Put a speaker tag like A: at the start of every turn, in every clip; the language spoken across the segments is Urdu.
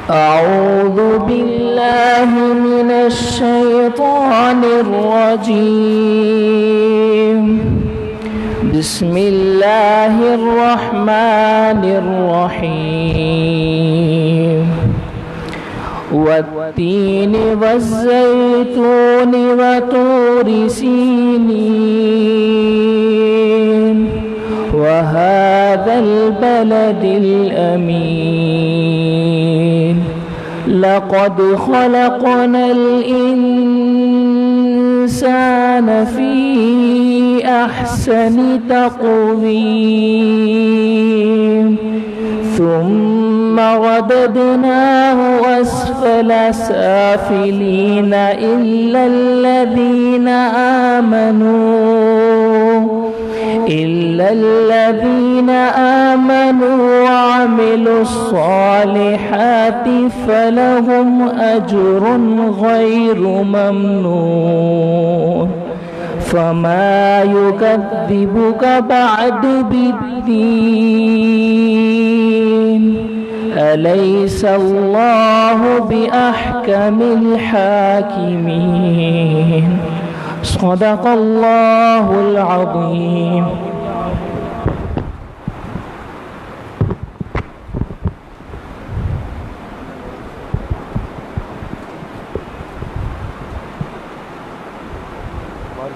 A: أعوذ بالله من الشيطان الرجيم. بسم الله الرحمن الرحيم. والتين والزيتون وطور سينين وهذا البلد الأمين. لقد خلقنا الإنسان في أحسن تقويم ثم رددناه أسفل سافلين إلا الذين آمنوا وعملوا الصالحات فلهم أجر غير ممنون. فما يكذبك بعد بالدين؟ أليس الله بأحكم الحاكمين. صدق الله العظيم.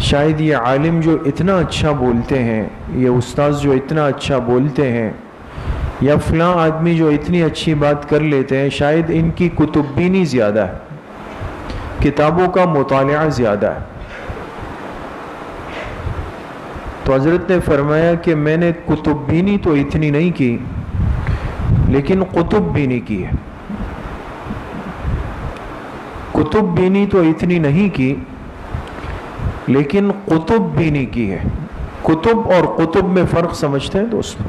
B: شاید یہ عالم جو اتنا اچھا بولتے ہیں، یہ استاذ جو اتنا اچھا بولتے ہیں، یا فلاں آدمی جو اتنی اچھی بات کر لیتے ہیں، شاید ان کی کتب بینی زیادہ ہے، کتابوں کا مطالعہ زیادہ ہے۔ تو حضرت نے فرمایا کہ میں نے کتب بینی تو اتنی نہیں کی، لیکن قطب بینی کی ہے۔ کتب بینی تو اتنی نہیں کی، لیکن قطب بینی کی ہے۔ کتب اور قطب میں فرق سمجھتے ہیں دوستو؟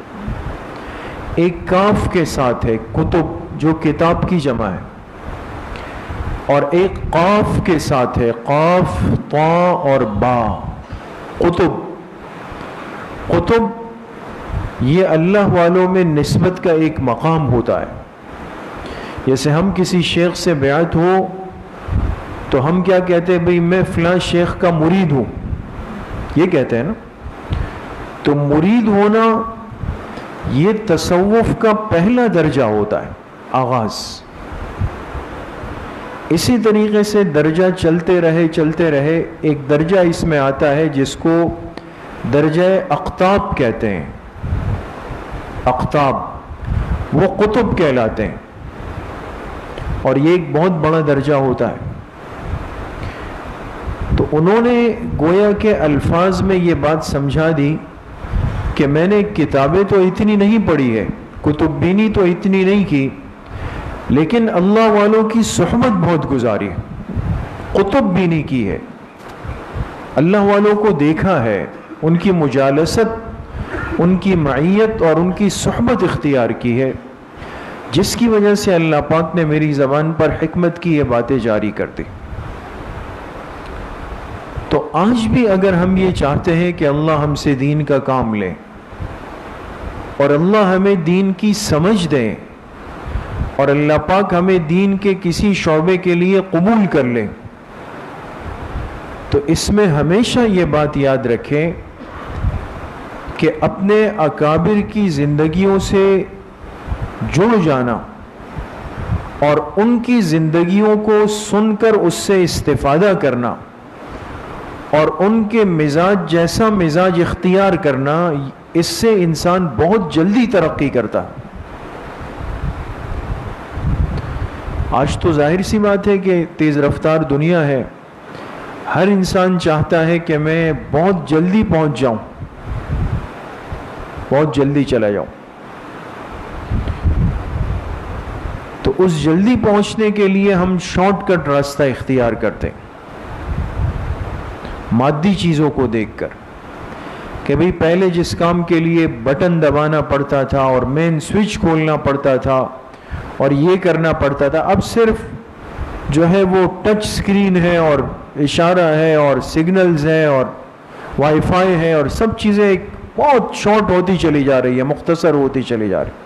B: ایک کاف کے ساتھ ہے کتب، جو کتاب کی جمع ہے، اور ایک قاف کے ساتھ ہے، قاف، طا اور با، قطب۔ قطب یہ اللہ والوں میں نسبت کا ایک مقام ہوتا ہے۔ جیسے ہم کسی شیخ سے بیعت ہو تو ہم کیا کہتے ہیں؟ بھئی میں فلاں شیخ کا مرید ہوں، یہ کہتے ہیں نا۔ تو مرید ہونا یہ تصوف کا پہلا درجہ ہوتا ہے، آغاز۔ اسی طریقے سے درجہ چلتے رہے ایک درجہ اس میں آتا ہے جس کو درجہ اقطاب کہتے ہیں۔ اقطاب وہ قطب کہلاتے ہیں، اور یہ ایک بہت بڑا درجہ ہوتا ہے۔ تو انہوں نے گویا کے الفاظ میں یہ بات سمجھا دی کہ میں نے کتابیں تو اتنی نہیں پڑھی ہے، کتب بینی تو اتنی نہیں کی، لیکن اللہ والوں کی صحبت بہت گزاری ہے، قطب بینی کی ہے، اللہ والوں کو دیکھا ہے، ان کی مجالست، ان کی معیت اور ان کی صحبت اختیار کی ہے، جس کی وجہ سے اللہ پاک نے میری زبان پر حکمت کی یہ باتیں جاری کر دی۔ تو آج بھی اگر ہم یہ چاہتے ہیں کہ اللہ ہم سے دین کا کام لے، اور اللہ ہمیں دین کی سمجھ دے، اور اللہ پاک ہمیں دین کے کسی شعبے کے لیے قبول کر لے، تو اس میں ہمیشہ یہ بات یاد رکھیں کہ اپنے اکابر کی زندگیوں سے جڑ جانا اور ان کی زندگیوں کو سن کر اس سے استفادہ کرنا اور ان کے مزاج جیسا مزاج اختیار کرنا، اس سے انسان بہت جلدی ترقی کرتا۔ آج تو ظاہر سی بات ہے کہ تیز رفتار دنیا ہے، ہر انسان چاہتا ہے کہ میں بہت جلدی پہنچ جاؤں، بہت جلدی چلا جاؤں۔ تو اس جلدی پہنچنے کے لیے ہم شارٹ کٹ راستہ اختیار کرتے ہیں، مادی چیزوں کو دیکھ کر، کہ بھئی پہلے جس کام کے لیے بٹن دبانا پڑتا تھا اور مین سوئچ کھولنا پڑتا تھا اور یہ کرنا پڑتا تھا، اب صرف جو ہے وہ ٹچ سکرین ہے اور اشارہ ہے اور سگنلز ہے اور وائی فائی ہے، اور سب چیزیں ایک بہت شارٹ ہوتی چلی جا رہی ہے، مختصر ہوتی چلی جا رہی۔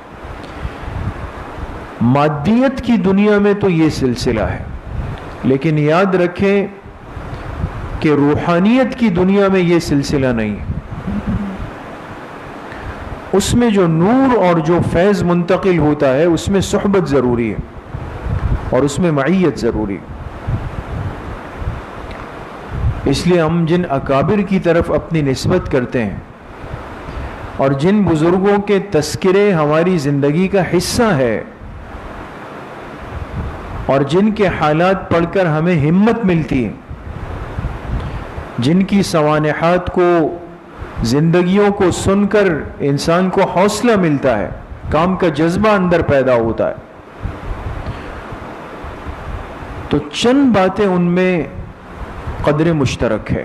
B: مادیت کی دنیا میں تو یہ سلسلہ ہے، لیکن یاد رکھیں کہ روحانیت کی دنیا میں یہ سلسلہ نہیں ہے۔ اس میں جو نور اور جو فیض منتقل ہوتا ہے، اس میں صحبت ضروری ہے اور اس میں معیت ضروری ہے۔ اس لیے ہم جن اکابر کی طرف اپنی نسبت کرتے ہیں اور جن بزرگوں کے تذکرے ہماری زندگی کا حصہ ہے اور جن کے حالات پڑھ کر ہمیں ہمت ملتی ہے، جن کی سوانحات کو، زندگیوں کو سن کر انسان کو حوصلہ ملتا ہے، کام کا جذبہ اندر پیدا ہوتا ہے، تو چند باتیں ان میں قدر مشترک ہے۔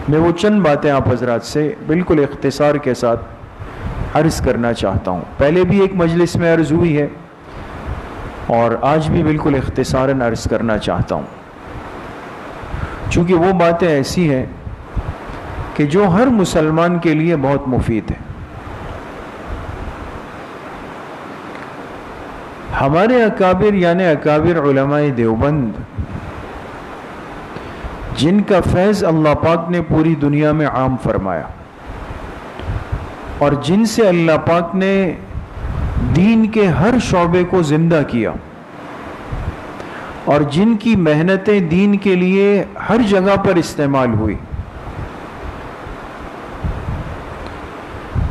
B: میں وہ چند باتیں آپ حضرات سے بالکل اختصار کے ساتھ عرض کرنا چاہتا ہوں۔ پہلے بھی ایک مجلس میں عرض ہوئی ہے اور آج بھی بالکل اختصاراً عرض کرنا چاہتا ہوں، چونکہ وہ باتیں ایسی ہیں کہ جو ہر مسلمان کے لیے بہت مفید ہے۔ ہمارے اکابر یعنی اکابر علماء دیوبند، جن کا فیض اللہ پاک نے پوری دنیا میں عام فرمایا اور جن سے اللہ پاک نے دین کے ہر شعبے کو زندہ کیا اور جن کی محنتیں دین کے لیے ہر جگہ پر استعمال ہوئی،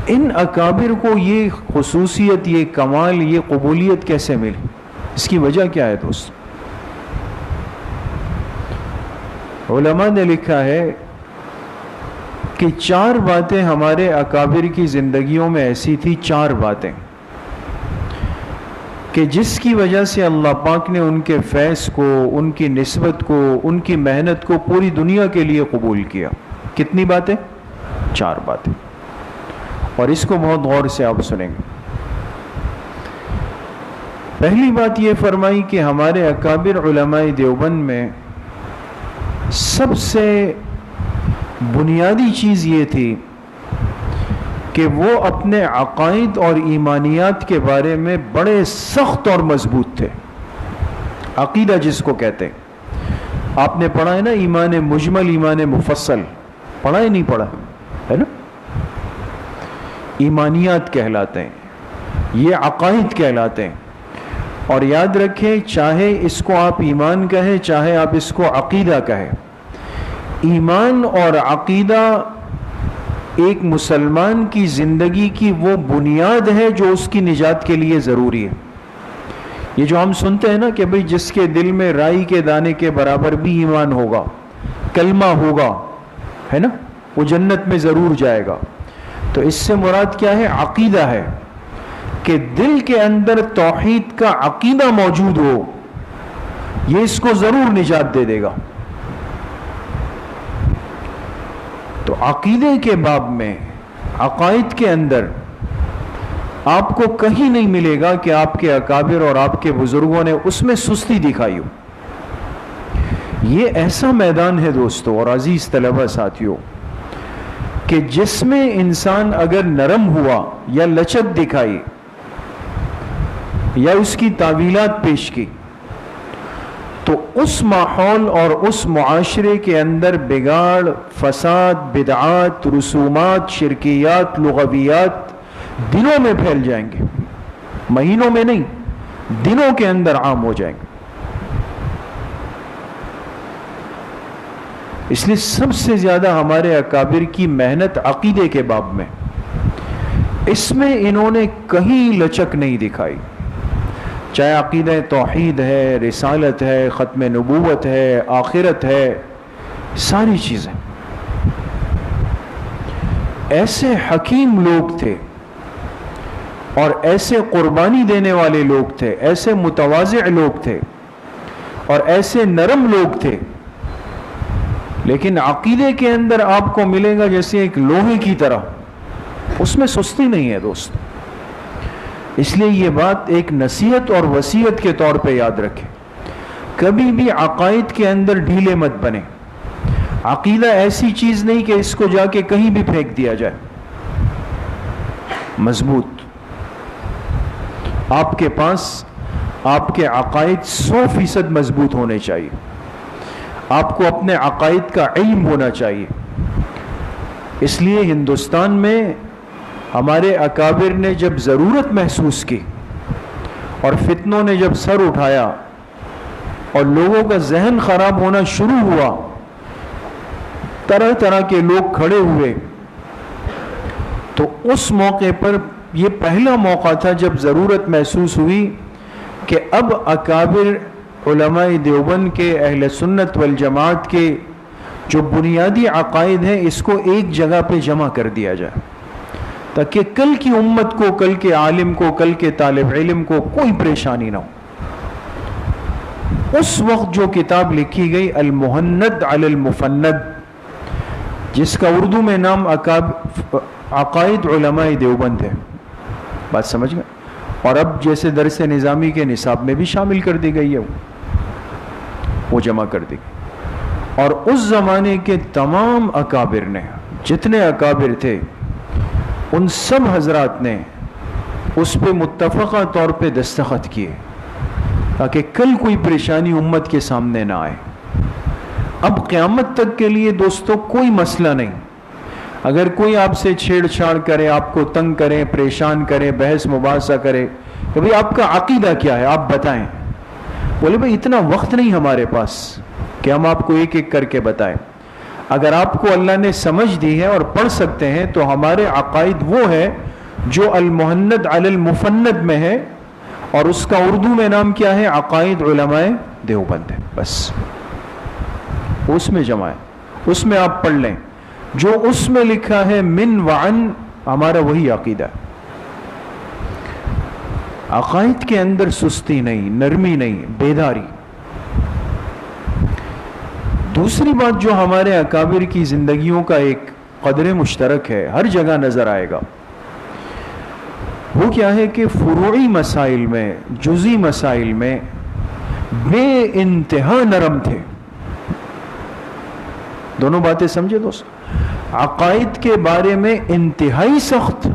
B: ان اکابر کو یہ خصوصیت، یہ کمال، یہ قبولیت کیسے ملی؟ اس کی وجہ کیا ہے دوست؟ علماء نے لکھا ہے کہ 4 باتیں ہمارے اکابر کی زندگیوں میں ایسی تھی، 4 باتیں کہ جس کی وجہ سے اللہ پاک نے ان کے فیض کو، ان کی نسبت کو، ان کی محنت کو پوری دنیا کے لیے قبول کیا۔ کتنی باتیں؟ 4 باتیں، اور اس کو بہت غور سے آپ سنیں گے۔ پہلی بات یہ فرمائی کہ ہمارے اکابر علماء دیوبند میں سب سے بنیادی چیز یہ تھی کہ وہ اپنے عقائد اور ایمانیات کے بارے میں بڑے سخت اور مضبوط تھے۔ عقیدہ جس کو کہتے ہیں، آپ نے پڑھا ہے نا، ایمان مجمل، ایمان مفصل، پڑھا ہے نہیں پڑھا ہے نا؟ ایمانیات کہلاتے ہیں، یہ عقائد کہلاتے ہیں۔ اور یاد رکھیں، چاہے اس کو آپ ایمان کہیں، چاہے آپ اس کو عقیدہ کہیں، ایمان اور عقیدہ ایک مسلمان کی زندگی کی وہ بنیاد ہے جو اس کی نجات کے لیے ضروری ہے۔ یہ جو ہم سنتے ہیں نا کہ بھئی جس کے دل میں رائی کے دانے کے برابر بھی ایمان ہوگا، کلمہ ہوگا، ہے نا، وہ جنت میں ضرور جائے گا، تو اس سے مراد کیا ہے؟ عقیدہ ہے کہ دل کے اندر توحید کا عقیدہ موجود ہو، یہ اس کو ضرور نجات دے دے گا۔ تو عقیدے کے باب میں، عقائد کے اندر آپ کو کہیں نہیں ملے گا کہ آپ کے اکابر اور آپ کے بزرگوں نے اس میں سستی دکھائی ہو۔ یہ ایسا میدان ہے دوستو اور عزیز طلبہ ساتھیوں کہ جس میں انسان اگر نرم ہوا یا لچک دکھائی یا اس کی تعویلات پیش کی، تو اس ماحول اور اس معاشرے کے اندر بگاڑ، فساد، بدعات، رسومات، شرکیات، لغویات دنوں میں پھیل جائیں گے، مہینوں میں نہیں، دنوں کے اندر عام ہو جائیں گے۔ اس لیے سب سے زیادہ ہمارے اکابر کی محنت عقیدے کے باب میں، اس میں انہوں نے کہیں لچک نہیں دکھائی، چاہے عقیدہ توحید ہے، رسالت ہے، ختم نبوت ہے، آخرت ہے، ساری چیزیں۔ ایسے حکیم لوگ تھے اور ایسے قربانی دینے والے لوگ تھے، ایسے متواضع لوگ تھے اور ایسے نرم لوگ تھے، لیکن عقیدے کے اندر آپ کو ملے گا جیسے ایک لوہے کی طرح، اس میں سستی نہیں ہے دوست۔ اس لیے یہ بات ایک نصیحت اور وصیت کے طور پہ یاد رکھیں، کبھی بھی عقائد کے اندر ڈھیلے مت بنے۔ عقیدہ ایسی چیز نہیں کہ اس کو جا کے کہیں بھی پھینک دیا جائے، مضبوط۔ آپ کے پاس آپ کے عقائد 100% مضبوط ہونے چاہیے، آپ کو اپنے عقائد کا علم ہونا چاہیے۔ اس لیے ہندوستان میں ہمارے اکابر نے جب ضرورت محسوس کی اور فتنوں نے جب سر اٹھایا اور لوگوں کا ذہن خراب ہونا شروع ہوا، طرح طرح کے لوگ کھڑے ہوئے، تو اس موقع پر یہ پہلا موقع تھا جب ضرورت محسوس ہوئی کہ اب اکابر علماء دیوبند کے، اہل سنت والجماعت کے جو بنیادی عقائد ہیں، اس کو ایک جگہ پہ جمع کر دیا جائے، تاکہ کل کی امت کو، کل کے عالم کو، کل کے طالب علم کو کوئی پریشانی نہ ہو۔ اس وقت جو کتاب لکھی گئی المہند علی المفند، جس کا اردو میں نام عقائد علماء دیوبند ہے، بات سمجھ گئے؟ اور اب جیسے درس نظامی کے نصاب میں بھی شامل کر دی گئی ہے، وہ جمع کر دی گئی۔ اور اس زمانے کے تمام اکابر نے، جتنے اکابر تھے، ان سب حضرات نے اس پہ متفقہ طور پہ دستخط کیے، تاکہ کل کوئی پریشانی امت کے سامنے نہ آئے۔ اب قیامت تک کے لیے دوستو کوئی مسئلہ نہیں، اگر کوئی آپ سے چھیڑ چھاڑ کرے، آپ کو تنگ کرے، پریشان کرے، بحث مباحثہ کرے کہ بھئی آپ کا عقیدہ کیا ہے، آپ بتائیں، بولے بھئی اتنا وقت نہیں ہمارے پاس کہ ہم آپ کو ایک ایک کر کے بتائیں۔ اگر آپ کو اللہ نے سمجھ دی ہے اور پڑھ سکتے ہیں تو ہمارے عقائد وہ ہے جو المہند علی المفند میں ہے، اور اس کا اردو میں نام کیا ہے؟ عقائد علماء دیوبند ہے. بس اس میں جمع ہے، اس میں آپ پڑھ لیں. جو اس میں لکھا ہے من وعن، ہمارا وہی عقیدہ ہے. عقائد کے اندر سستی نہیں، نرمی نہیں، بیداری. دوسری بات جو ہمارے اکابر کی زندگیوں کا ایک قدر مشترک ہے، ہر جگہ نظر آئے گا، وہ کیا ہے کہ فروعی مسائل میں، جزئی مسائل میں بے انتہا نرم تھے. دونوں باتیں سمجھے دوست؟ عقائد کے بارے میں انتہائی سخت،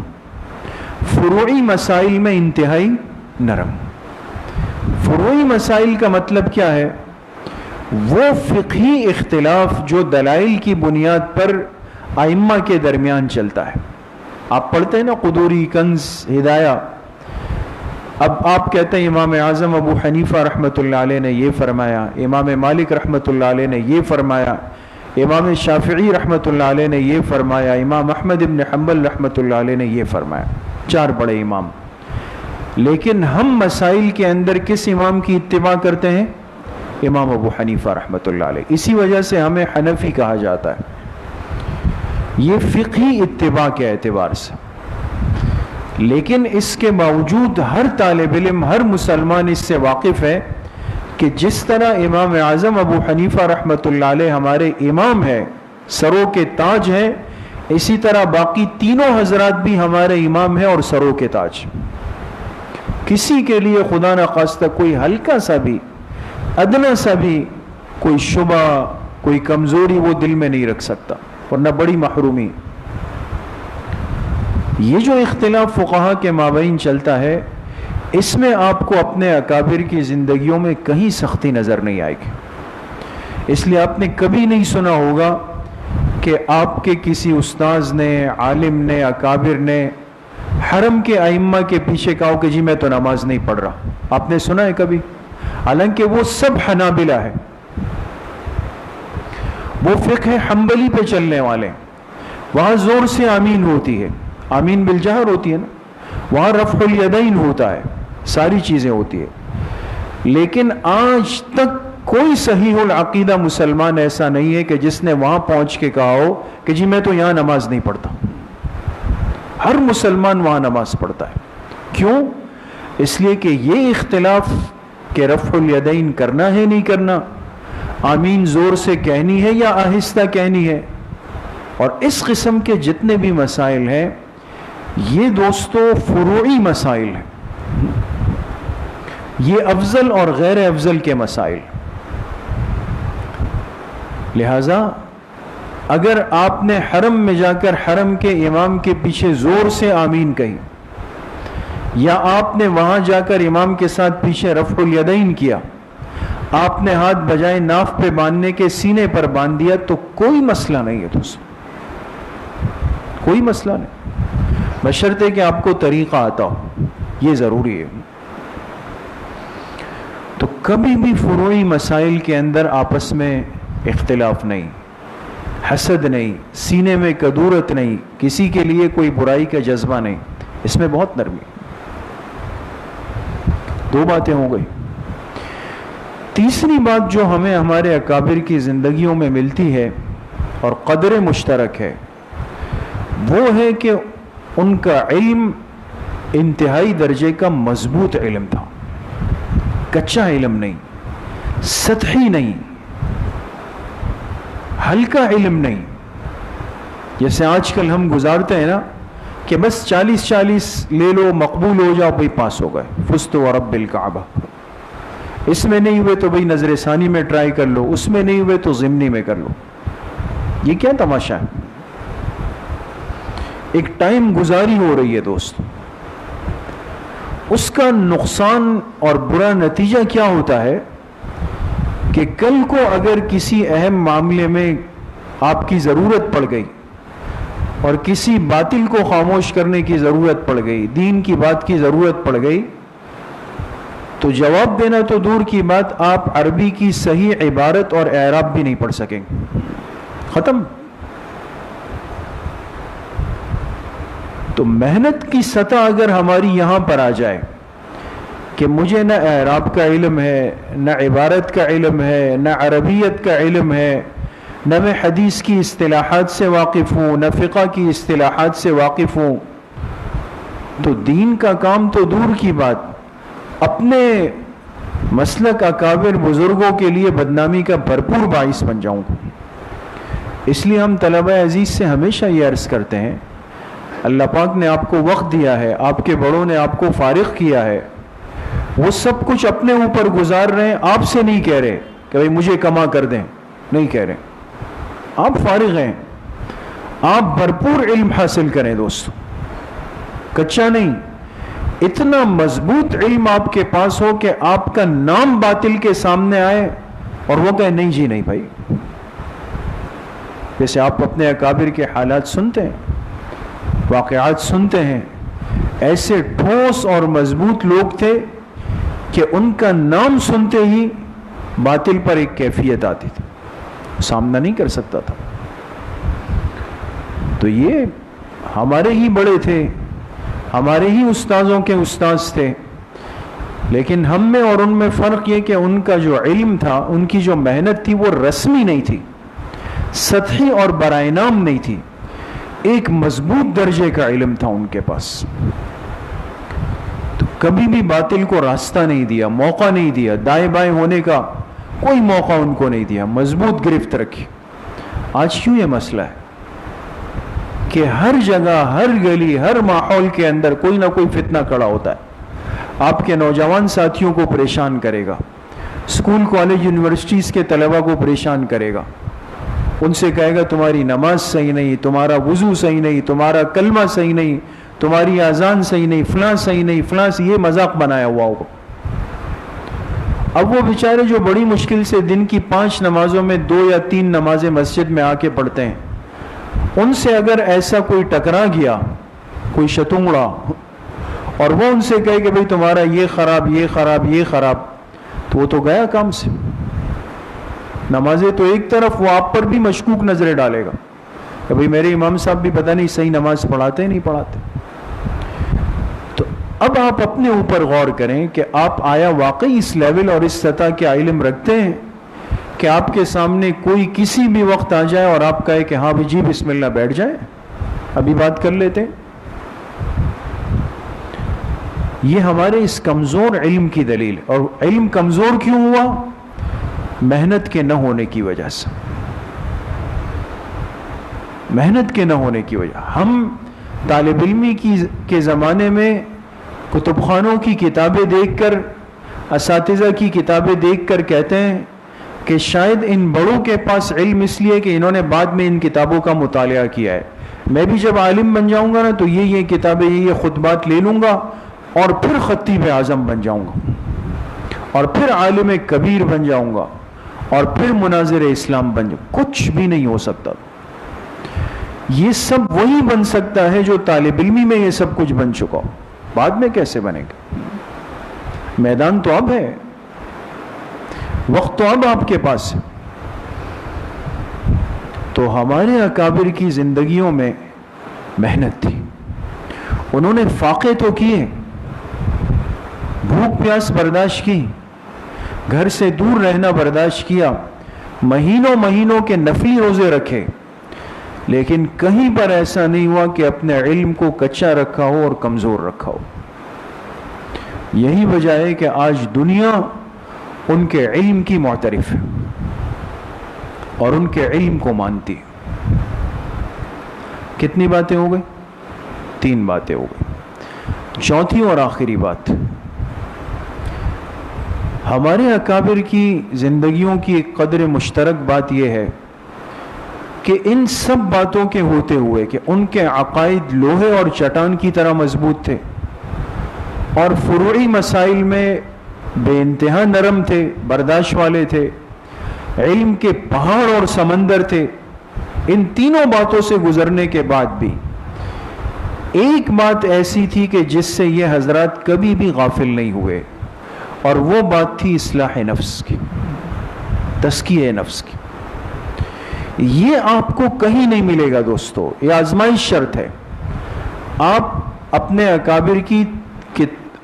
B: فروعی مسائل میں انتہائی نرم. فروعی مسائل کا مطلب کیا ہے؟ وہ فقہی اختلاف جو دلائل کی بنیاد پر ائمہ کے درمیان چلتا ہے. آپ پڑھتے ہیں نا قدوری، کنز، ہدایہ. اب آپ کہتے ہیں امام اعظم ابو حنیفہ رحمۃ اللہ علیہ نے یہ فرمایا، امام مالک رحمۃ اللہ علیہ نے یہ فرمایا، امام شافعی رحمۃ اللہ علیہ نے یہ فرمایا، امام احمد ابن حنبل رحمۃ اللہ علیہ نے یہ فرمایا. 4 بڑے امام. لیکن ہم مسائل کے اندر کس امام کی اتباع کرتے ہیں؟ امام ابو حنیفہ رحمۃ اللہ علیہ. اسی وجہ سے ہمیں حنفی کہا جاتا ہے. یہ فقہی اتباع کے اعتبار سے. لیکن اس کے باوجود ہر طالب علم، ہر مسلمان اس سے واقف ہے کہ جس طرح امام اعظم ابو حنیفہ رحمۃ اللہ علیہ ہمارے امام ہے، سروں کے تاج ہیں، اسی طرح باقی تینوں حضرات بھی ہمارے امام ہیں اور سروں کے تاج. کسی کے لیے خدا نخواستہ کوئی ہلکا سا بھی، ادنا سا بھی کوئی شبہ، کوئی کمزوری وہ دل میں نہیں رکھ سکتا، ورنہ بڑی محرومی. یہ جو اختلاف فقہا کے مابین چلتا ہے، اس میں آپ کو اپنے اکابر کی زندگیوں میں کہیں سختی نظر نہیں آئے گی. اس لیے آپ نے کبھی نہیں سنا ہوگا کہ آپ کے کسی استاذ نے، عالم نے، اکابر نے حرم کے ائمہ کے پیچھے کہا کہ جی میں تو نماز نہیں پڑھ رہا. آپ نے سنا ہے کبھی؟ حالانکہ وہ سب حنابلہ ہے، وہ فقہ حنبلی پہ چلنے والے ہیں. وہاں زور سے آمین ہوتی ہے، آمین بالجہر ہوتی ہے نا، وہاں رفع الیدین ہوتا ہے، ساری چیزیں ہوتی ہے. لیکن آج تک کوئی صحیح العقیدہ مسلمان ایسا نہیں ہے کہ جس نے وہاں پہنچ کے کہا ہو کہ جی میں تو یہاں نماز نہیں پڑھتا. ہر مسلمان وہاں نماز پڑھتا ہے. کیوں؟ اس لیے کہ یہ اختلاف کہ رفع الیدین کرنا ہے نہیں کرنا، آمین زور سے کہنی ہے یا آہستہ کہنی ہے، اور اس قسم کے جتنے بھی مسائل ہیں، یہ دوستو فروعی مسائل ہیں. یہ افضل اور غیر افضل کے مسائل. لہذا اگر آپ نے حرم میں جا کر حرم کے امام کے پیچھے زور سے آمین کہی، یا آپ نے وہاں جا کر امام کے ساتھ پیچھے رفع الیدین کیا، آپ نے ہاتھ بجائے ناف پہ باندھنے کے سینے پر باندھ دیا، تو کوئی مسئلہ نہیں ہے دوستو، کوئی مسئلہ نہیں، بشرطے کہ آپ کو طریقہ آتا ہو. یہ ضروری ہے. تو کبھی بھی فروعی مسائل کے اندر آپس میں اختلاف نہیں، حسد نہیں، سینے میں کدورت نہیں، کسی کے لیے کوئی برائی کا جذبہ نہیں. اس میں بہت نرمی. 2 باتیں ہو گئی. تیسری بات جو ہمیں ہمارے اکابر کی زندگیوں میں ملتی ہے اور قدر مشترک ہے، وہ ہے کہ ان کا علم انتہائی درجے کا مضبوط علم تھا. کچا علم نہیں، سطحی نہیں، ہلکا علم نہیں. جیسے آج کل ہم گزارتے ہیں نا کہ بس 40 لے لو، مقبول ہو جاؤ، بھائی پاس ہو گئے، فزت ورب الکعبہ. اس میں نہیں ہوئے تو بھائی نظر ثانی میں ٹرائی کر لو، اس میں نہیں ہوئے تو ضمنی میں کر لو. یہ کیا تماشا ہے؟ ایک ٹائم گزاری ہو رہی ہے دوست. اس کا نقصان اور برا نتیجہ کیا ہوتا ہے کہ کل کو اگر کسی اہم معاملے میں آپ کی ضرورت پڑ گئی اور کسی باطل کو خاموش کرنے کی ضرورت پڑ گئی، دین کی بات کی ضرورت پڑ گئی، تو جواب دینا تو دور کی بات، آپ عربی کی صحیح عبارت اور اعراب بھی نہیں پڑھ سکیں گے. ختم. تو محنت کی سطح اگر ہماری یہاں پر آ جائے کہ مجھے نہ اعراب کا علم ہے، نہ عبارت کا علم ہے، نہ عربیت کا علم ہے، نہ میں حدیث کی اصطلاحات سے واقف ہوں، نہ فقہ کی اصطلاحات سے واقف ہوں، تو دین کا کام تو دور کی بات، اپنے مسلک اکابر بزرگوں کے لیے بدنامی کا بھرپور باعث بن جاؤں گا. اس لیے ہم طلبہ عزیز سے ہمیشہ یہ عرض کرتے ہیں، اللہ پاک نے آپ کو وقت دیا ہے، آپ کے بڑوں نے آپ کو فارغ کیا ہے، وہ سب کچھ اپنے اوپر گزار رہے ہیں، آپ سے نہیں کہہ رہے کہ بھئی مجھے کما کر دیں، نہیں کہہ رہے. آپ فارغ ہیں، آپ بھرپور علم حاصل کریں دوستو، کچا نہیں. اتنا مضبوط علم آپ کے پاس ہو کہ آپ کا نام باطل کے سامنے آئے اور وہ کہے نہیں جی نہیں بھائی. جیسے آپ اپنے اکابر کے حالات سنتے ہیں، واقعات سنتے ہیں، ایسے ٹھوس اور مضبوط لوگ تھے کہ ان کا نام سنتے ہی باطل پر ایک کیفیت آتی تھی، سامنا نہیں کر سکتا تھا. تو یہ ہمارے ہی بڑے تھے، ہمارے ہی استاذوں کے استاذ تھے، لیکن ہم میں اور ان میں فرق یہ کہ ان کا جو علم تھا، ان کی جو محنت تھی، وہ رسمی نہیں تھی، سطحی اور برائے نام نہیں تھی، ایک مضبوط درجے کا علم تھا ان کے پاس. تو کبھی بھی باطل کو راستہ نہیں دیا، موقع نہیں دیا، دائیں بائیں ہونے کا کوئی موقع ان کو نہیں دیا، مضبوط گرفت رکھی. آج کیوں یہ مسئلہ ہے کہ ہر جگہ، ہر گلی، ہر ماحول کے اندر کوئی نہ کوئی فتنہ کھڑا ہوتا ہے، آپ کے نوجوان ساتھیوں کو پریشان کرے گا، اسکول کالج یونیورسٹیز کے طلبہ کو پریشان کرے گا، ان سے کہے گا تمہاری نماز صحیح نہیں، تمہارا وضو صحیح نہیں، تمہارا کلمہ صحیح نہیں، تمہاری اذان صحیح نہیں، فلاں صحیح نہیں، فلاں سے یہ مذاق بنایا ہوا ہوگا. اب وہ بیچارے جو بڑی مشکل سے دن کی 5 نمازوں میں 2 یا 3 نمازیں مسجد میں آ کے پڑھتے ہیں، ان سے اگر ایسا کوئی ٹکرا گیا، کوئی شتونگڑا، اور وہ ان سے کہے کہ بھئی تمہارا یہ خراب، یہ خراب، یہ خراب، تو وہ تو گیا کام سے. نمازیں تو ایک طرف، وہ آپ پر بھی مشکوک نظریں ڈالے گا کہ بھئی میرے امام صاحب بھی پتہ نہیں صحیح نماز پڑھاتے نہیں پڑھاتے. تو اب آپ اپنے اوپر غور کریں کہ آپ آیا واقعی اس لیول اور اس سطح کے علم رکھتے ہیں کہ آپ کے سامنے کوئی کسی بھی وقت آ جائے اور آپ کہے کہ ہاں بھی جی بسم اللہ بیٹھ جائیں، ابھی بات کر لیتے. یہ ہمارے اس کمزور علم کی دلیل. اور علم کمزور کیوں ہوا؟ محنت کے نہ ہونے کی وجہ سے، محنت کے نہ ہونے کی وجہ. ہم طالب علمی کے زمانے میں کتب خانوں کی کتابیں دیکھ کر، اساتذہ کی کتابیں دیکھ کر کہتے ہیں کہ شاید ان بڑوں کے پاس علم اس لیے کہ انہوں نے بعد میں ان کتابوں کا مطالعہ کیا ہے. میں بھی جب عالم بن جاؤں گا نا تو یہ کتابیں، یہ خطبات لے لوں گا اور پھر خطیب اعظم بن جاؤں گا، اور پھر عالم کبیر بن جاؤں گا، اور پھر مناظر اسلام بن جاؤں. کچھ بھی نہیں ہو سکتا. یہ سب وہی بن سکتا ہے جو طالب علمی میں یہ سب کچھ بن چکا ہو. بعد میں کیسے بنے گا؟ میدان تو اب ہے، وقت تو اب آپ کے پاس ہے. تو ہمارے اکابر کی زندگیوں میں محنت تھی، انہوں نے فاقے تو کیے، بھوک پیاس برداشت کی، گھر سے دور رہنا برداشت کیا، مہینوں مہینوں کے نفلی روزے رکھے، لیکن کہیں پر ایسا نہیں ہوا کہ اپنے علم کو کچا رکھا ہو اور کمزور رکھا ہو. یہی وجہ ہے کہ آج دنیا ان کے علم کی معترف ہے اور ان کے علم کو مانتی. کتنی باتیں ہو گئی؟ 3 باتیں ہو گئی. چوتھی اور آخری بات، ہمارے اکابر کی زندگیوں کی ایک قدر مشترک بات یہ ہے کہ ان سب باتوں کے ہوتے ہوئے کہ ان کے عقائد لوہے اور چٹان کی طرح مضبوط تھے، اور فروعی مسائل میں بے انتہا نرم تھے، برداشت والے تھے، علم کے پہاڑ اور سمندر تھے. ان تینوں باتوں سے گزرنے کے بعد بھی ایک بات ایسی تھی کہ جس سے یہ حضرات کبھی بھی غافل نہیں ہوئے، اور وہ بات تھی اصلاح نفس کی، تزکیہ نفس کی. یہ آپ کو کہیں نہیں ملے گا دوستو. یہ آزمائش شرط ہے. آپ اپنے اکابر کی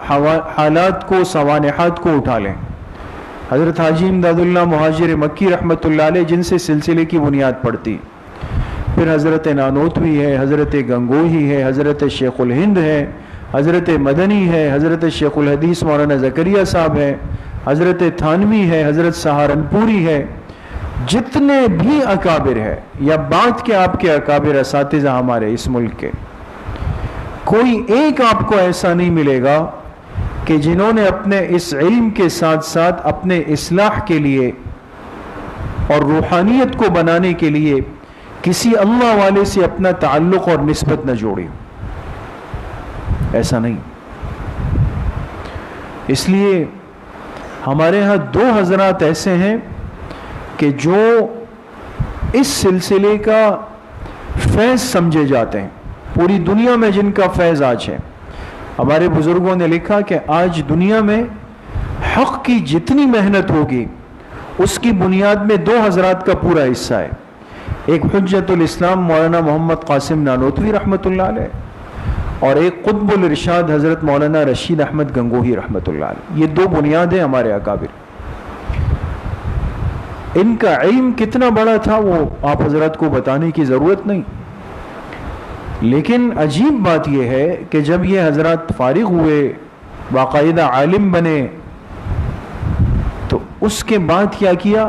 B: حالات کو، سوانحات کو اٹھا لیں. حضرت حاجی امداد اللہ مہاجر مکی رحمۃ اللہ علیہ جن سے سلسلے کی بنیاد پڑتی، پھر حضرت نانوتوی ہے، حضرت گنگوہی ہے، حضرت شیخ الہند ہے، حضرت مدنی ہے، حضرت شیخ الحدیث مولانا زکریا صاحب ہے، حضرت تھانوی ہے، حضرت سہارنپوری ہے. جتنے بھی اکابر ہے یا بعد کے آپ کے اکابر اساتذہ ہمارے اس ملک کے، کوئی ایک آپ کو ایسا نہیں ملے گا کہ جنہوں نے اپنے اس علم کے ساتھ ساتھ اپنے اصلاح کے لیے اور روحانیت کو بنانے کے لیے کسی اللہ والے سے اپنا تعلق اور نسبت نہ جوڑی. ایسا نہیں. اس لیے ہمارے ہاں 2 حضرات ایسے ہیں کہ جو اس سلسلے کا فیض سمجھے جاتے ہیں پوری دنیا میں، جن کا فیض آج ہے. ہمارے بزرگوں نے لکھا کہ آج دنیا میں حق کی جتنی محنت ہوگی اس کی بنیاد میں 2 حضرات کا پورا حصہ ہے. ایک حجت الاسلام مولانا محمد قاسم نانوتوی رحمۃ اللہ علیہ، اور ایک قطب الارشاد حضرت مولانا رشید احمد گنگوہی رحمۃ اللہ علیہ. یہ 2 بنیادیں ہمارے اکابر. ان کا علم کتنا بڑا تھا وہ آپ حضرات کو بتانے کی ضرورت نہیں. لیکن عجیب بات یہ ہے کہ جب یہ حضرات فارغ ہوئے، باقاعدہ عالم بنے، تو اس کے بعد کیا کیا؟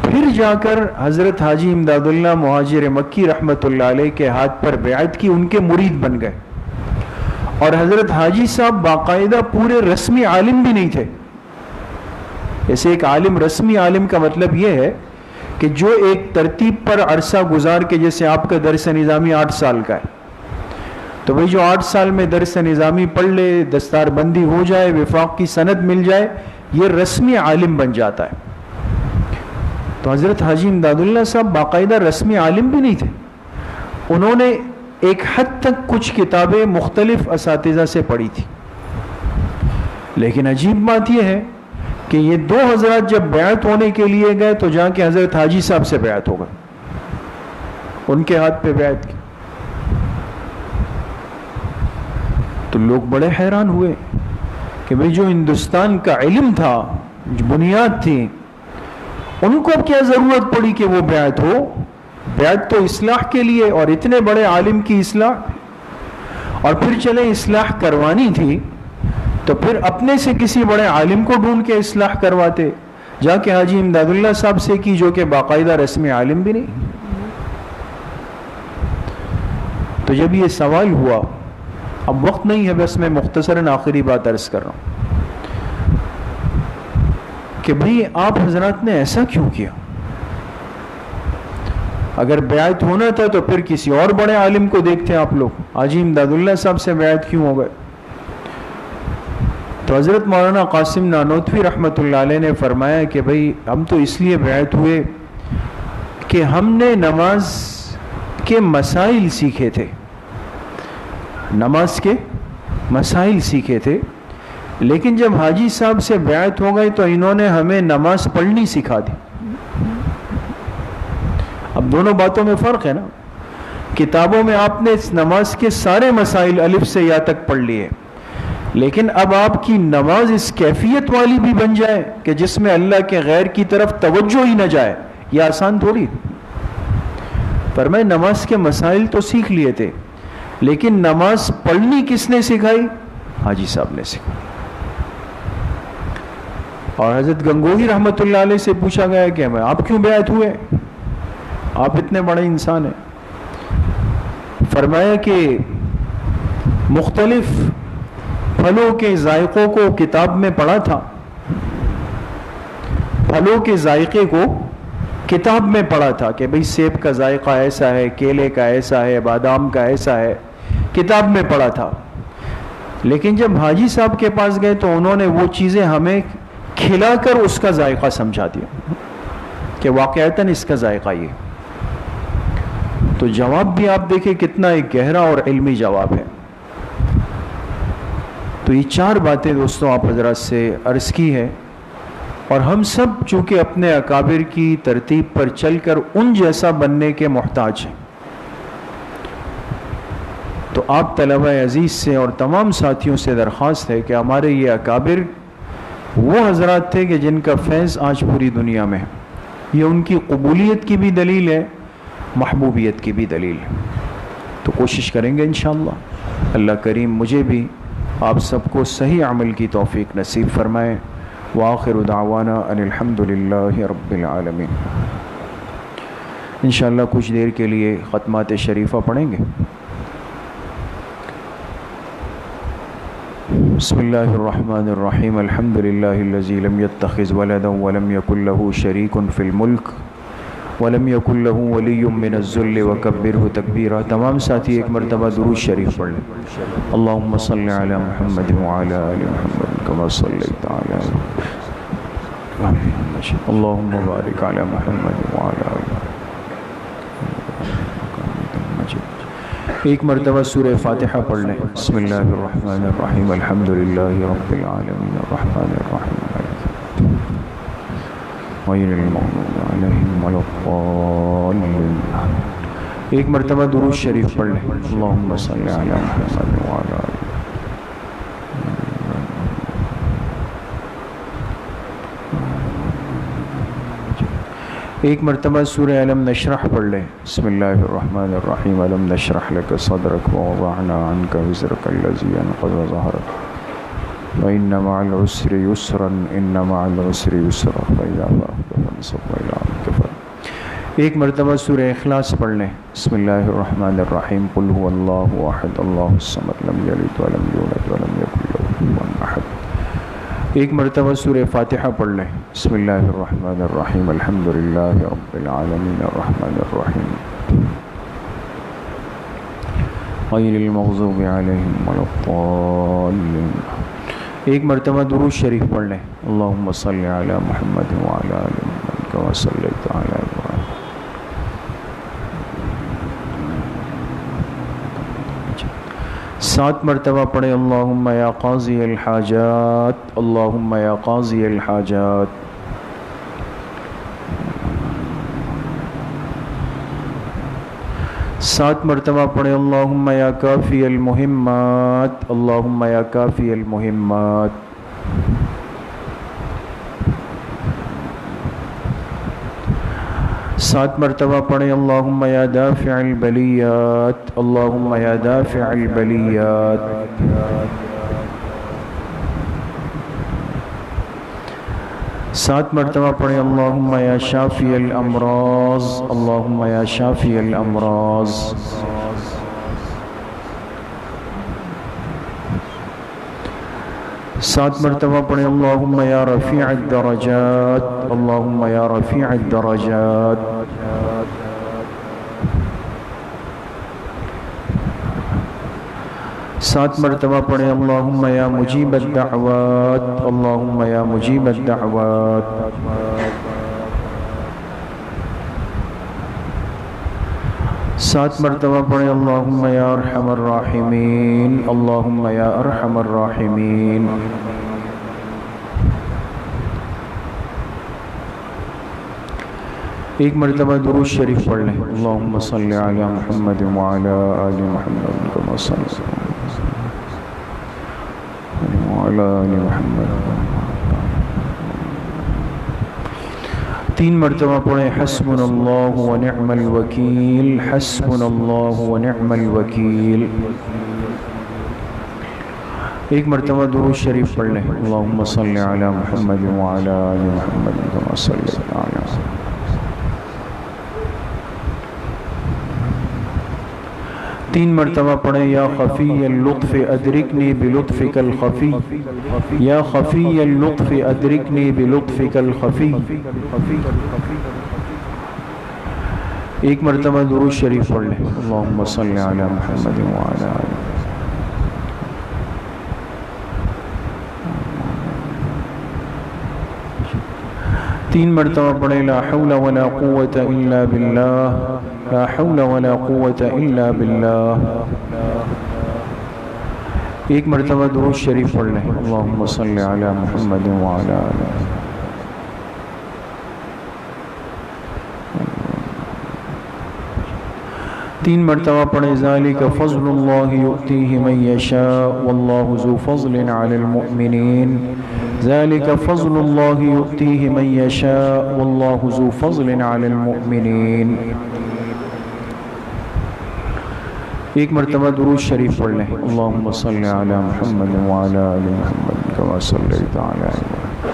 B: پھر جا کر حضرت حاجی امداد اللہ مہاجر مکی رحمۃ اللہ علیہ کے ہاتھ پر بیعت کی، ان کے مرید بن گئے. اور حضرت حاجی صاحب باقاعدہ پورے رسمی عالم بھی نہیں تھے. جیسے ایک عالم، رسمی عالم کا مطلب یہ ہے کہ جو ایک ترتیب پر عرصہ گزار کے، جیسے آپ کا درس نظامی 8 سال کا ہے، تو بھئی جو 8 سال میں درس نظامی پڑھ لے، دستار بندی ہو جائے، وفاق کی سند مل جائے، یہ رسمی عالم بن جاتا ہے. تو حضرت حاجی امداد اللہ صاحب باقاعدہ رسمی عالم بھی نہیں تھے. انہوں نے ایک حد تک کچھ کتابیں مختلف اساتذہ سے پڑھی تھی. لیکن عجیب بات یہ ہے کہ یہ 2 حضرات جب بیعت ہونے کے لیے گئے تو جا کے حضرت حاجی صاحب سے بیعت ہو گئے، ان کے ہاتھ پہ بیعت کی. تو لوگ بڑے حیران ہوئے کہ بھئی جو ہندوستان کا علم تھا، جو بنیاد تھی، ان کو اب کیا ضرورت پڑی کہ وہ بیعت ہو؟ بیعت تو اصلاح کے لیے، اور اتنے بڑے عالم کی اصلاح. اور پھر چلے اصلاح کروانی تھی تو پھر اپنے سے کسی بڑے عالم کو ڈھونڈ کے اصلاح کرواتے. جا کے حاجی امداد اللہ صاحب سے کی، جو کہ باقاعدہ رسمی عالم بھی نہیں. تو جب یہ سوال ہوا، اب وقت نہیں ہے، بس میں مختصراً آخری بات عرض کر رہا ہوں کہ بھئی آپ حضرات نے ایسا کیوں کیا؟ اگر بیعت ہونا تھا تو پھر کسی اور بڑے عالم کو دیکھتے آپ لوگ. حاجی امداد اللہ صاحب سے بیعت کیوں ہو گئے؟ تو حضرت مولانا قاسم نانوتوی رحمۃ اللہ علیہ نے فرمایا کہ بھئی ہم تو اس لیے بیعت ہوئے کہ ہم نے نماز کے مسائل سیکھے تھے. نماز کے مسائل سیکھے تھے، لیکن جب حاجی صاحب سے بیعت ہو گئی تو انہوں نے ہمیں نماز پڑھنی سکھا دی. اب دونوں باتوں میں فرق ہے نا. کتابوں میں آپ نے اس نماز کے سارے مسائل الف سے یا تک پڑھ لیے، لیکن اب آپ کی نماز اس کیفیت والی بھی بن جائے کہ جس میں اللہ کے غیر کی طرف توجہ ہی نہ جائے، یہ آسان تھوڑی. فرمائے نماز کے مسائل تو سیکھ لیے تھے، لیکن نماز پڑھنی کس نے سکھائی؟ حاجی صاحب نے سکھائی. اور حضرت گنگوہی رحمۃ اللہ علیہ سے پوچھا گیا کہ آپ کیوں بیعت ہوئے؟ آپ اتنے بڑے انسان ہیں. فرمایا کہ مختلف پھلوں کے ذائقوں کو کتاب میں پڑھا تھا، پھلوں کے ذائقے کو کتاب میں پڑھا تھا کہ بھئی سیب کا ذائقہ ایسا ہے، کیلے کا ایسا ہے، بادام کا ایسا ہے، کتاب میں پڑھا تھا. لیکن جب حاجی صاحب کے پاس گئے تو انہوں نے وہ چیزیں ہمیں کھلا کر اس کا ذائقہ سمجھا دیا کہ واقعتاً اس کا ذائقہ یہ. تو جواب بھی آپ دیکھیں کتنا ایک گہرا اور علمی جواب ہے. تو یہ 4 باتیں دوستوں آپ حضرات سے عرض کی ہے اور ہم سب چونکہ اپنے اکابر کی ترتیب پر چل کر ان جیسا بننے کے محتاج ہیں، تو آپ طلبہ عزیز سے اور تمام ساتھیوں سے درخواست ہے کہ ہمارے یہ اکابر وہ حضرات تھے کہ جن کا فیض آج پوری دنیا میں ہے، یہ ان کی قبولیت کی بھی دلیل ہے، محبوبیت کی بھی دلیل ہے۔ تو کوشش کریں گے انشاءاللہ، اللہ کریم مجھے بھی آپ سب کو صحیح عمل کی توفیق نصیب فرمائے۔ وآخر دعوانا ان الحمدللہ رب العالمین۔ انشاءاللہ کچھ دیر کے لیے ختمات شریفہ پڑھیں گے۔ بسم اللہ الرحمن الرحیم، الحمد للہ الذی لم يتخذ ولدا ولم يكن له شریک فی الملک ولم يكن له ولی من الذل وکبرہ تکبیرا۔ تمام ساتھی ایک مرتبہ درود شریف پڑھ لیں۔ اللہم صل علی محمد وعلی آل محمد کما صلیت علی اللہم بارک علی محمد وعلی آل ایک مرتبہ سورہ فاتحہ پڑھ لیں۔ بسم اللہ الرحمن الرحیم، الحمدللہ رب العالمین الرحمن الرحیم غیر المغضوب علیہم ولا الضالین۔ ایک مرتبہ درود شریف پڑھ لیں۔ اللہم صل علی محمد وعلی آل ایک مرتبہ سورہ علم نشرح پڑھ لیں۔ بسم اللہ الرحمن الرحیم، علم نشرح لک صدرک ووضعنا عنک وزرک الذی انقض ظہرک وإن مع العسر یسرا إن مع العسر یسرا فإذا فرغت فانصب وإلى ربک فارغب۔ ایک مرتبہ سورہ اخلاص پڑھ لیں۔ بسم اللہ الرحمن الرحیم، قل هو اللہ احد اللہ الصمد لم یلد ولم یولد ولم یکن له کفوا احد۔ ایک مرتبہ سورہ فاتحہ پڑھ لیں۔ بسم اللہ الرحمن الرحیم، الحمدللہ رب العالمین الرحمن الرحیم غیر المغضوب علیہم ولا الضالین۔ ایک مرتبہ درود شریف پڑھ لیں۔ اللہم صل علی محمد وعلی آل محمد کما صلیت علی ابراہیم۔ 7 مرتبہ پڑھیں۔ اللہم یا قاضی الحاجات، اللہم یا قاضی الحاجات۔ 7 مرتبہ پڑھیں۔ اللہم یا کافی المہمات، اللہم یا کافی المہمات۔ 7 مرتبہ پڑھیں۔ اللہم یا دافع البلیات، اللہم یا دافع البلیات۔ 7 مرتبہ پڑھیں۔ اللہم یا شافی الامراض، اللہم یا شافی الامراض۔ 7 مرتبہ پڑھیں۔ اللہم یا رفیع الدرجات، اللہم یا رفیع الدرجات۔ 7 مرتبہ پڑھیں۔ اللہم یا مجیب الدعوات، اللہم یا مجیب الدعوات۔ 7 مرتبہ پڑھیں۔ اللہم یا ارحم الراحمین، اللہم یا ارحم الراحمین۔ 1 مرتبہ درود شریف پڑھ لیں۔ اللہم صل علی محمد وعلی آل محمد کما صلیت وعلی آل محمد۔ 3 مرتبہ پڑھیں۔ حسبنا اللہ ونعم الوکیل، حسبنا اللہ ونعم الوکیل۔ 1 مرتبہ درود شریف پڑھ لیں۔ اللہم صل علی محمد وعلی آل محمد کما صلیت علی۔ 3 مرتبہ پڑھیں۔ یا خفی اللطف ادرکنی بلطفک الخفی، یا خفی اللطف ادرکنی بلطفک الخفی۔ 1 مرتبہ درود شریف پڑھ لیں۔ اللہم صل علی محمد وعلی آل۔ 3 مرتبہ پڑھیں۔ لا حول ولا قوة الا باللہ، لا حول ولا قوة الا باللہ۔ 1 مرتبہ درود شریف پڑھ لیں۔ اللہم صل علی محمد وعلی آلہ۔ 3 مرتبہ پڑھیں ذالک فضل اللہ یؤتیہ من یشاء واللہ ذو فضل علی المؤمنین، ذالک فضل اللہ یؤتیہ من یشاء واللہ ذو فضل علی المؤمنین۔ ایک مرتبہ درود شریف پڑھ لیں، اللہم صلی علی محمد وعلی آل محمد کما صلیت علی ابراہیم۔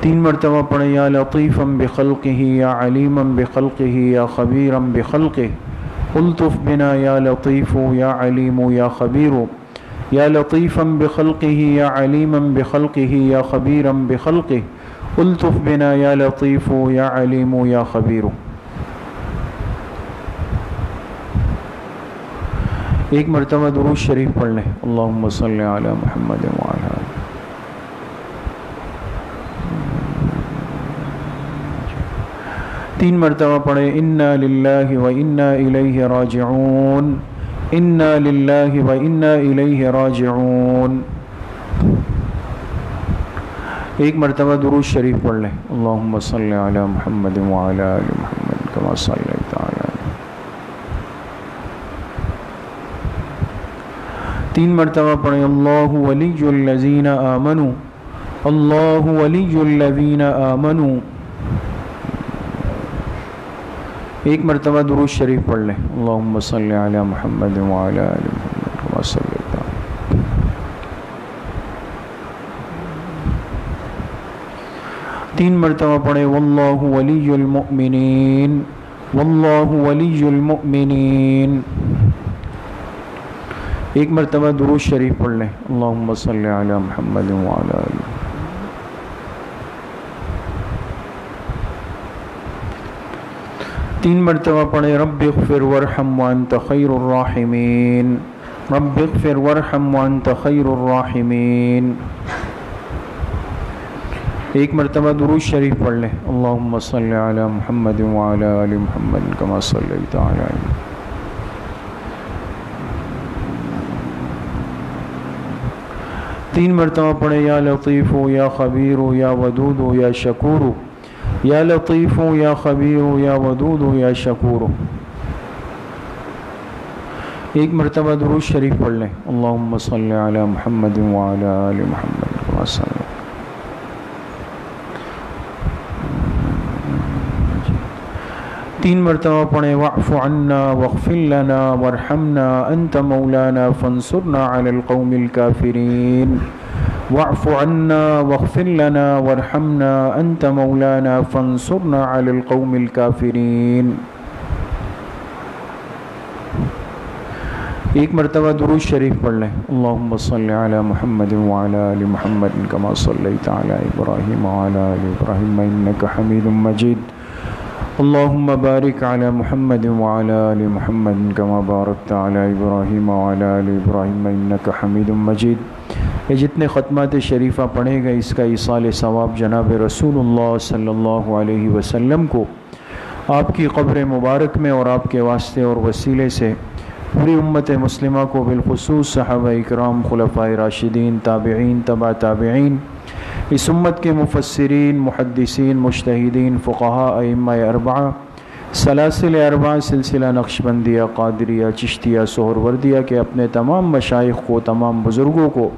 B: 3 مرتبہ پڑھیں یا لطیفا بخلقہ یا علیما بخلقہ یا خبیرا بخلقہ، الطف بنا یا لطیف یا علیم یا خبیر، یا لطیفا بخلقہ یا علیما بخلقہ یا خبیرا بخلقہ، الطف بنا یا لطیف یا علیم یا خبیر۔ ایک مرتبہ درود شریف پڑھ لیں، اللہم صلی علی محمد وعلی آلہ۔ 3 مرتبہ پڑھیں انا للہ و انا الیہ راجعون، انا للہ و انا الیہ راجعون۔ ایک مرتبہ درود شریف پڑھ لیں، اللہم صلی علی محمد وعلی آل محمد کما صلیت علی ابراہیم۔ 3 مرتبہ پڑھیں اللہ ولی الذین آمنوا، اللہ ولی الذین آمنوا۔ ایک مرتبہ درود شریف پڑھ لیں، اللہم صلی علی محمد وعلی آل محمد کما صلیت علی۔ 3 مرتبہ پڑھیں واللہ ولی المؤمنین، واللہ ولی المؤمنین۔ ایک مرتبہ درود شریف پڑھ لیں، اللہم صلی علی محمد وعلی آل محمد۔ 3 مرتبہ پڑھیں رب اغفر وارحم وانت خیر الراحمین، رب اغفر وارحم وانت خیر الراحمین۔ ایک مرتبہ درود شریف پڑھ لیں، اللہم صلی علی محمد وعلی آل محمد کما صلیت علی ابراہیم۔ 3 مرتبہ پڑھیں یا لطیف یا خبیر یا ودود یا شکور، یا لطیف یا خبیر یا ودود یا شکور۔ ایک مرتبہ درود شریف پڑھ لیں، اللہم صلی علی محمد وعلی آل محمد کما صلیت۔ 3 مرتبہ پڑھیں واعف عنا واغفر لنا وارحمنا انت مولانا فانصرنا علی القوم الکافرین، واعف عنا واغفر لنا وارحمنا انت مولانا فانصرنا علی القوم الکافرین۔ ایک مرتبہ درود شریف پڑھ لیں، اللہم صلی علی محمد وعلی آل محمد کما صلیت علی ابراہیم وعلی آل ابراہیم انک حمید مجید، اللہم بارک علی محمد وعلی آل محمد کما بارکت علی ابراہیم وعلی آل ابراہیم انک حمید مجید۔ یہ جتنے ختمات شریفہ پڑھے گئے اس کا ایصال ثواب جناب رسول اللہ صلی اللہ علیہ وسلم کو آپ کی قبر مبارک میں اور آپ کے واسطے اور وسیلے سے پوری امت مسلمہ کو بالخصوص صحابہ اکرام، خلفائے راشدین، تابعین، تبع تابعین، اس امت کے مفسرین، محدثین، مجتہدین، فقہاء، ائمہ اربعہ، سلاسل اربعہ، سلسلہ نقشبندیہ، قادریہ، چشتیہ، سہروردیہ کے اپنے تمام مشائخ کو، تمام بزرگوں کو،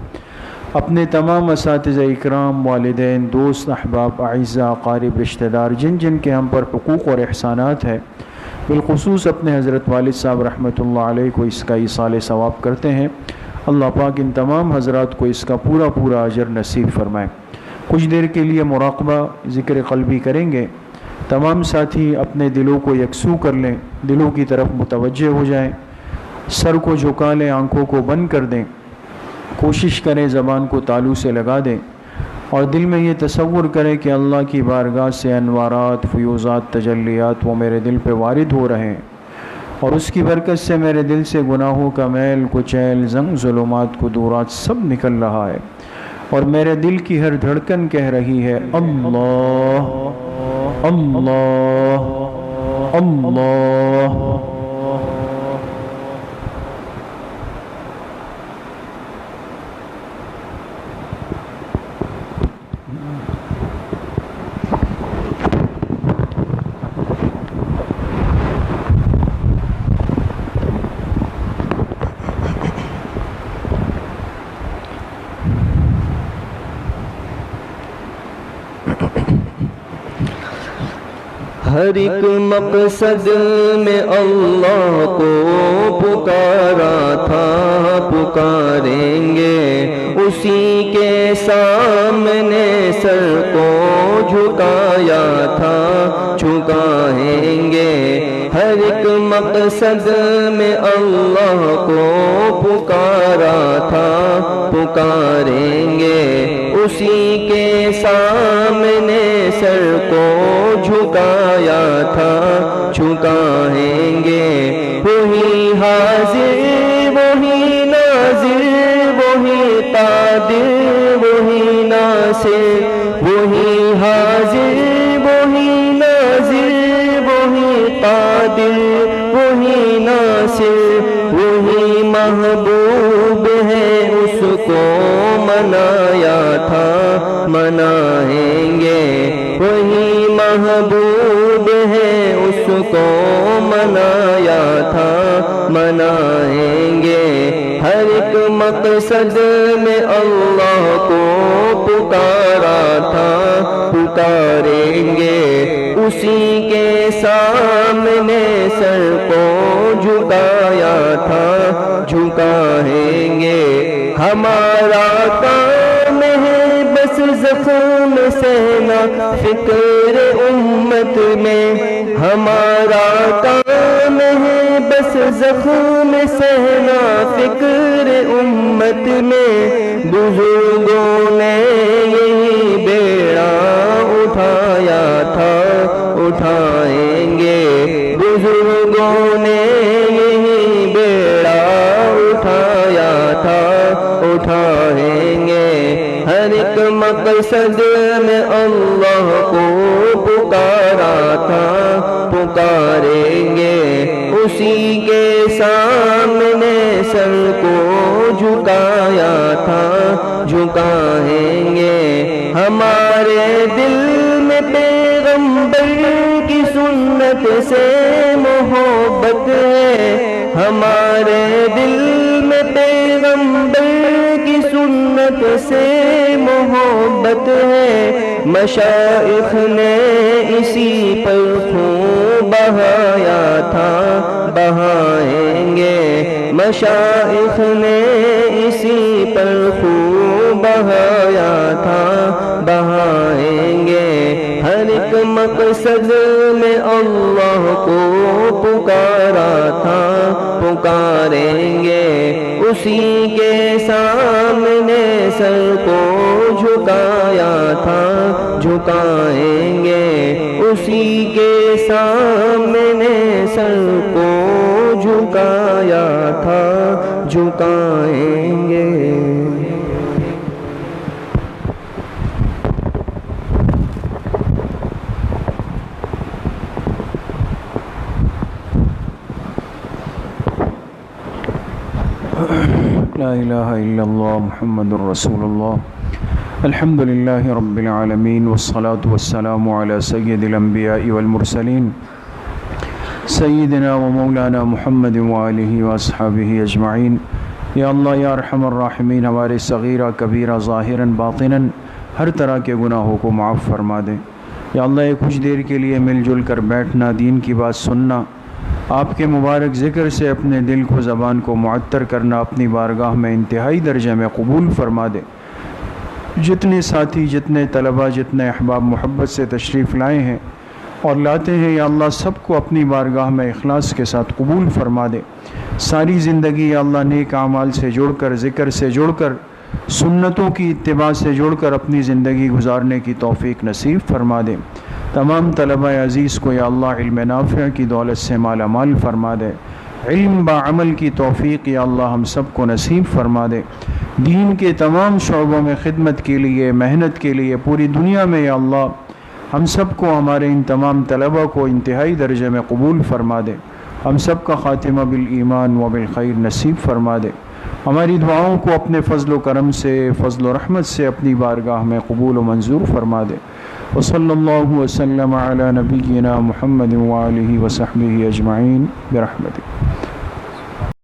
B: اپنے تمام اساتذہ اکرام، والدین، دوست، احباب، اعزاء، اقارب، رشتہ دار، جن جن کے ہم پر حقوق اور احسانات ہیں، بالخصوص اپنے حضرت والد صاحب رحمۃ اللہ علیہ کو اس کا ایصال ثواب کرتے ہیں۔ اللہ پاک ان تمام حضرات کو اس کا پورا پورا اجر نصیب فرمائے۔ کچھ دیر کے لیے مراقبہ ذکر قلبی کریں گے۔ تمام ساتھی اپنے دلوں کو یکسو کر لیں، دلوں کی طرف متوجہ ہو جائیں، سر کو جھکا لیں، آنکھوں کو بند کر دیں، کوشش کریں زبان کو تالو سے لگا دیں اور دل میں یہ تصور کریں کہ اللہ کی بارگاہ سے انوارات، فیوزات، تجلیات وہ میرے دل پہ وارد ہو رہے ہیں اور اس کی برکت سے میرے دل سے گناہوں کا میل، کچیل، زنگ، ظلمات، قدورات سب نکل رہا ہے اور میرے دل کی ہر دھڑکن کہہ رہی ہے اللہ اللہ اللہ۔
C: ہر ایک مقصد میں اللہ کو پکارا تھا، پکاریں گے اسی کے سامنے سر کو جھکایا تھا، جھکائیں گے۔ ہر ایک مقصد میں اللہ کو پکارا تھا، پکاریں گے اسی کے سامنے سر کو جھکایا تھا، جھکائیں گے۔ وہی حاضر وہی ناظر وہی قادر وہی ناصر، وہی حاضر وہی ناظر وہی قادر وہی ناصر، وہی محبوب ہے اس کو منایا تھا، منائیں گے۔ وہی محبوب ہے اس کو منایا تھا، منائیں گے۔ ہر ایک مقصد میں اللہ کو پکارا تھا، پکاریں گے اسی کے سامنے سر کو جھکایا تھا، جھکائیں گے۔ ہمارا کام ہے بس زخم سہنا فکر امت میں، ہمارا کام ہے بس زخم سہنا فکر امت میں۔ بزرگوں نے یہی بیڑا اٹھایا تھا، اٹھائیں گے۔ بزرگوں نے یہی بیڑا اٹھایا تھا، اٹھائیں گے۔ ہر ایک مقصد میں اللہ کو پکارا تھا، پکاریں گے اسی کے سامنے سر کو جھکایا تھا، جھکائیں گے۔ ہمارے دل میں پیغمبر کی سنت سے محبت ہے، ہمارے دل میں پیغمبر کی سنت سے محبت ہے۔ مشائخ نے اسی پر خون بہایا تھا، بہائیں گے۔ مشائخ نے اسی پر خون بہایا تھا، بہائیں گے۔ ہر ایک مقصد میں اللہ کو پکارا تھا، پکاریں گے اسی کے سامنے سر کو جھکایا تھا، جھکائیں گے اسی کے سامنے سر کو جھکایا تھا، جھکائیں گے۔
B: لا الہ الا اللہ محمد الرسول اللہ۔ الحمد للہ رب العالمین والصلاة والسلام علی سید الانبیاء والمرسلین سیدنا و مولانا محمد وآلہ واصحابہ اجمعین۔ یا اللہ یا ارحم الراحمین، ہمارے صغیرہ کبیرہ ظاہراً باطناً ہر طرح کے گناہوں کو معاف فرما دے۔ یا اللہ یہ کچھ دیر کے لیے مل جل کر بیٹھنا، دین کی بات سننا، آپ کے مبارک ذکر سے اپنے دل کو زبان کو معطر کرنا اپنی بارگاہ میں انتہائی درجے میں قبول فرما دے۔ جتنے ساتھی، جتنے طلباء، جتنے احباب محبت سے تشریف لائے ہیں اور لاتے ہیں، یا اللہ سب کو اپنی بارگاہ میں اخلاص کے ساتھ قبول فرما دے۔ ساری زندگی یا اللہ نیک اعمال سے جڑ کر، ذکر سے جڑ کر، سنتوں کی اتباع سے جڑ کر اپنی زندگی گزارنے کی توفیق نصیب فرما دے۔ تمام طلباء عزیز کو یا اللہ علم نافع کی دولت سے مالا مال فرما دے، علم بعمل کی توفیق یا اللہ ہم سب کو نصیب فرما دے۔ دین کے تمام شعبوں میں خدمت کے لیے، محنت کے لیے پوری دنیا میں یا اللہ ہم سب کو، ہمارے ان تمام طلباء کو انتہائی درجے میں قبول فرما دے۔ ہم سب کا خاتمہ بالایمان و بالخیر نصیب فرما دے۔ ہماری دعاؤں کو اپنے فضل و کرم سے، فضل و رحمت سے اپنی بارگاہ میں قبول و منظور فرما دے۔ وصلی اللہ وسلم علی نبینا محمد وآلہ وصحبہ اجمعین برحمتک۔